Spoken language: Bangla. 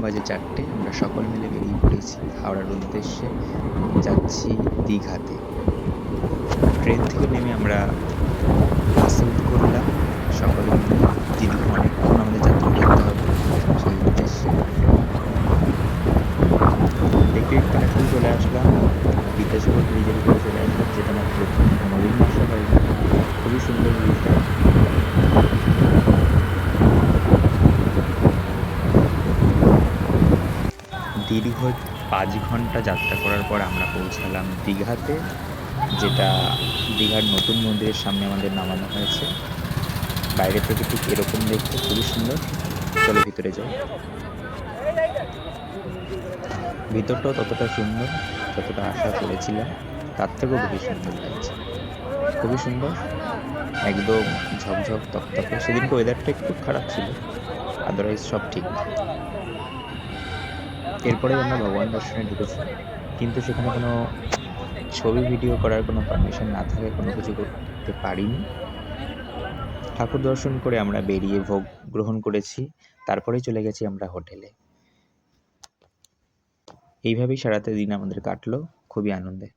বাজে 4টে। আমরা সকল মিলে বেরিয়ে পড়েছি হাওড়ার উদ্দেশ্যে, যাচ্ছি দীঘাতে। ট্রেন থেকে নেমে আমরা বাসে উঠ করলাম সকলে মিলে, যেদিকে অনেকক্ষণ আমাদের যাত্রা করতে হবে সেই উদ্দেশ্যে। দেখতে দেখতে অনেকক্ষণ চলে আসলাম, বিদ্যাসাগর ব্রিজের উপরে চলে আসলাম, যেটা আমার প্রথম, কোনোদিন আসা হয়নি। খুবই সুন্দর ব্রিজটা। দীর্ঘ 5 ঘন্টা যাত্রা করার পর আমরা পৌঁছালাম দীঘাতে, যেটা দীঘার নতুন মন্দিরের সামনে আমাদের নামানো হয়েছে। বাইরে থেকে ঠিক এরকম দেখতে, খুবই সুন্দর। চলো ভিতরে যাই। ভিতরটাও ততটা সুন্দর যতটা আশা করেছিলাম, তার থেকেও বেশি সুন্দর লাগছে। খুবই সুন্দর, একদম ঝকঝক তকতকে। সেদিনকে ওয়েদারটা একটু খারাপ ছিল, আদারওয়াইজ সব ঠিক। এরপরে আমরা ভগবান দর্শনে ঢুকেছি, কিন্তু সেখানে কোনো ছবি ভিডিও করার কোনো পারমিশন না থাকায় কোনো কিছু করতে পারিনি। ঠাকুর দর্শন করে আমরা বেরিয়ে ভোগ গ্রহণ করেছি, তারপরেই চলে গেছি আমরা হোটেলে। এইভাবেই সারাটা দিন আমাদের কাটলো খুবই আনন্দে।